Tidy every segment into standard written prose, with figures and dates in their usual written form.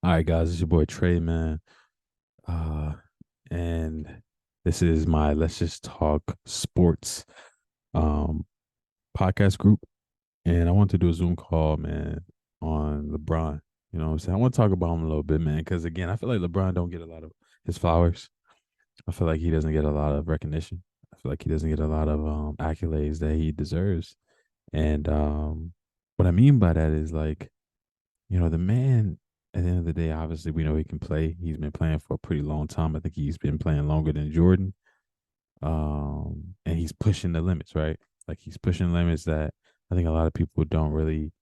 All right, guys, it's your boy Trey, man. Uh, and this is my Let's Just Talk Sports um podcast group. And I want to do a Zoom call, man, on LeBron. You know what I'm saying? I want to talk about him a little bit, man, because again, I feel like LeBron don't get a lot of his flowers. I feel like he doesn't get a lot of recognition. I feel like he doesn't get a lot of accolades that he deserves. And what I mean by that is like, the man at the end of the day, obviously we know he can play. He's been playing for a pretty long time. I think he's been playing longer than Jordan. And he's pushing the limits, right? Like he's pushing limits that I think a lot of people don't really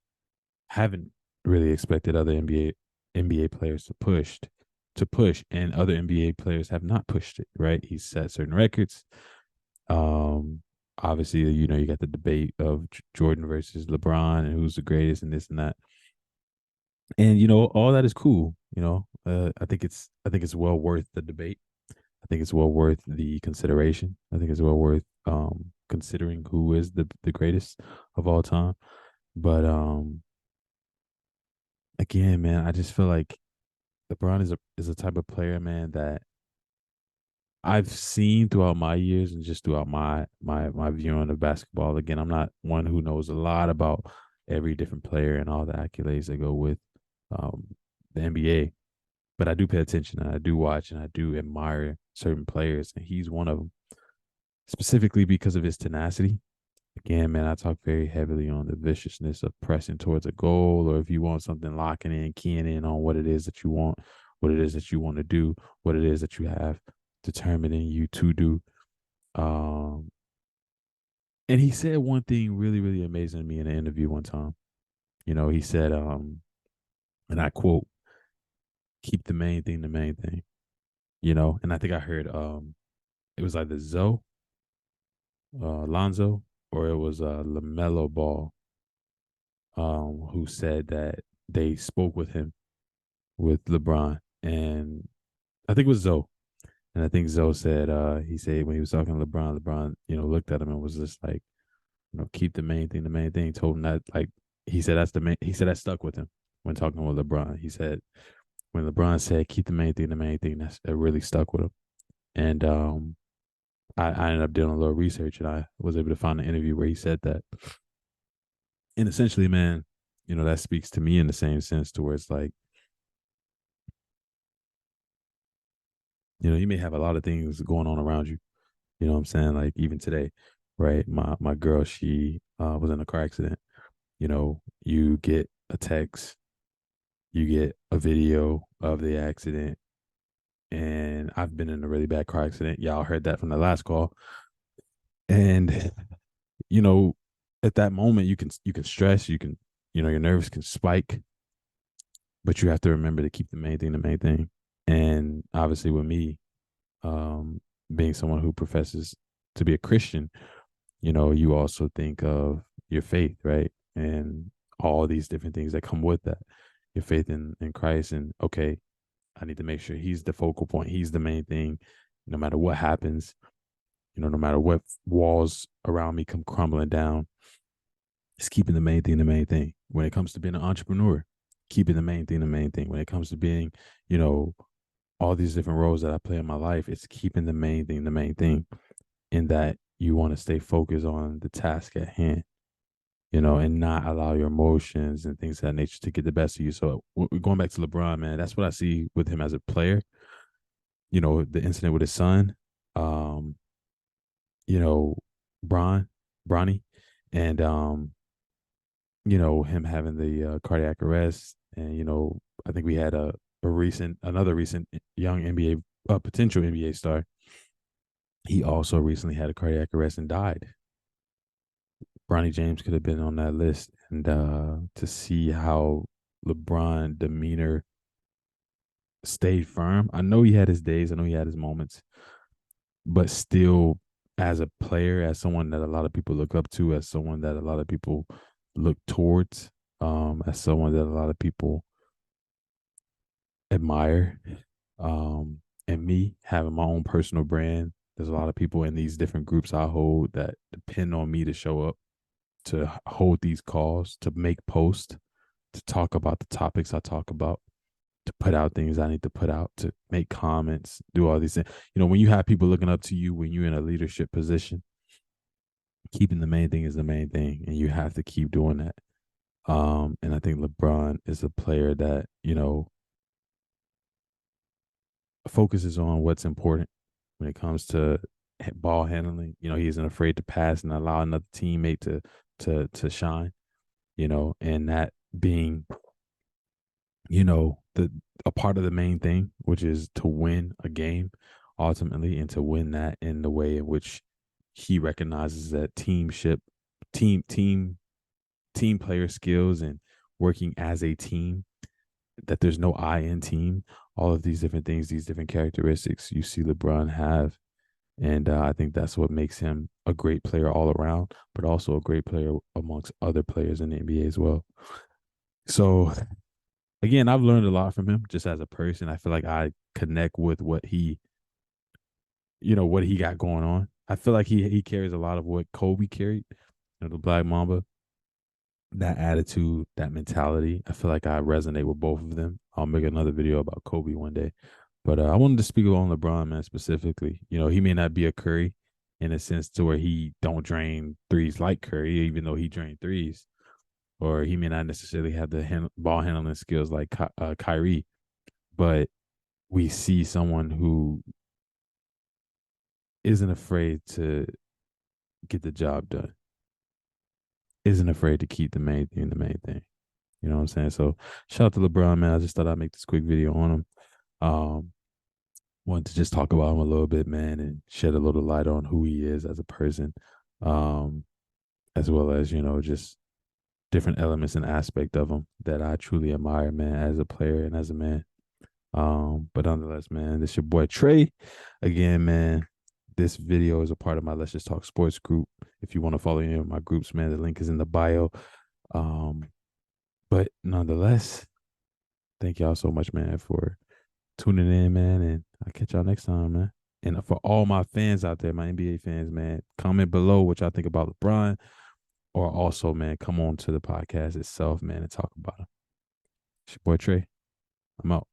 haven't really expected other NBA players to push, and other NBA players have not pushed it, right? He's set certain records. Um Obviously, you got the debate of Jordan versus LeBron and who's the greatest and this and that. And all that is cool. I think it's well worth the debate. I think it's well worth the consideration. I think it's well worth considering who is the greatest of all time. But again, man, I just feel like LeBron is a type of player, man, that I've seen throughout my years and just throughout my viewing of basketball. Again, I'm not one who knows a lot about every different player and all the accolades that go with um, the NBA, but I do pay attention and I do watch and I do admire certain players, and he's one of them, specifically because of his tenacity. Again, man, I talk very heavily on the viciousness of pressing towards a goal, or if you want something, locking in, keying in on what it is that you want, what it is that you want to do, what it is that you have determined in you to do. Um, and he said one thing really, really amazing to me in an interview one time. He said, and I quote, "Keep the main thing the main thing." And I think I heard it was either Lonzo, or it was Lamelo Ball, who said that they spoke with him with LeBron, and I think it was Zoe. And I think Zoe said, he said when he was talking to LeBron, looked at him and was just like, keep the main thing the main thing. Told him that, like, he said that's the main. He said that stuck with him when talking with LeBron. He said when LeBron said keep the main thing, that really stuck with him. And I ended up doing a little research, and I was able to find an interview where he said that. And essentially, man, that speaks to me in the same sense to where it's like, you may have a lot of things going on around you. You know what I'm saying? Like even today, right? My girl, she was in a car accident. You get a text, you get a video of the accident, and I've been in a really bad car accident. Y'all heard that from the last call. And you know, at that moment you can stress, your nerves can spike, but you have to remember to keep the main thing the main thing. And obviously with me, um, being someone who professes to be a Christian, you also think of your faith, right? And all these different things that come with that. Your faith in Christ. And okay, I need to make sure he's the focal point. He's the main thing. No matter what happens, no matter what walls around me come crumbling down, it's keeping the main thing the main thing. When it comes to being an entrepreneur, keeping the main thing the main thing. When it comes to being, you know, all these different roles that I play in my life, it's keeping the main thing the main thing. In that you want to stay focused on the task at hand, and not allow your emotions and things of that nature to get the best of you. So going back to LeBron, man, that's what I see with him as a player. The incident with his son, um, you know, Bron, Bronny, and him having the cardiac arrest, and I think we had another recent young NBA, potential NBA star. He also recently had a cardiac arrest and died. Bronny James could have been on that list, and to see how LeBron demeanor stayed firm. I know he had his days, I know he had his moments, but still, as a player, as someone that a lot of people look up to, as someone that a lot of people look towards, as someone that a lot of people admire, and me having my own personal brand. There's a lot of people in these different groups I hold that depend on me to show up, to hold these calls, to make posts, to talk about the topics I talk about. to put out things I need to put out, to make comments, do all these things. You know, when you have people looking up to you, when you're in a leadership position, keeping the main thing is the main thing, and you have to keep doing that. And I think LeBron is a player that, you know, focuses on what's important when it comes to ball handling. You know, he isn't afraid to pass and allow another teammate to shine. You know, and that being, you know, the a part of the main thing, which is to win a game ultimately, and to win that in the way in which he recognizes that team team team player skills and working as a team, that there's no I in team, all of these different things, these different characteristics you see LeBron have. And I think that's what makes him a great player all around, but also a great player amongst other players in the NBA as well. So again, I've learned a lot from him just as a person. I feel like I connect with what he, you know, what he got going on. I feel like he carries a lot of what Kobe carried, you know, the Black Mamba, that attitude, that mentality. I feel like I resonate with both of them. I'll make another video about Kobe one day. But I wanted to speak on LeBron, man, specifically. You know, he may not be a Curry in a sense to where he don't drain threes like Curry, even though he drained threes, or he may not necessarily have the ball handling skills like Kyrie. But we see someone who isn't afraid to get the job done, isn't afraid to keep the main thing the main thing. You know what I'm saying? So shout out to LeBron, man. I just thought I'd make this quick video on him. Um, Wanted to just talk about him a little bit, man, and shed a little light on who he is as a person, um, as well as, you know, just different elements and aspect of him that I truly admire, man, as a player and as a man. But nonetheless, man, this your boy Trey. Again, man, this video is a part of my Let's Just Talk Sports group. If you want to follow any of my groups, man, the link is in the bio. Um, but nonetheless, thank y'all so much, man, for tuning in, man. And I'll catch y'all next time, man. And for all my fans out there, my NBA fans, man, comment below what y'all think about LeBron. Or also, man, come on to the podcast itself, man, and talk about him. It's your boy Trey. I'm out.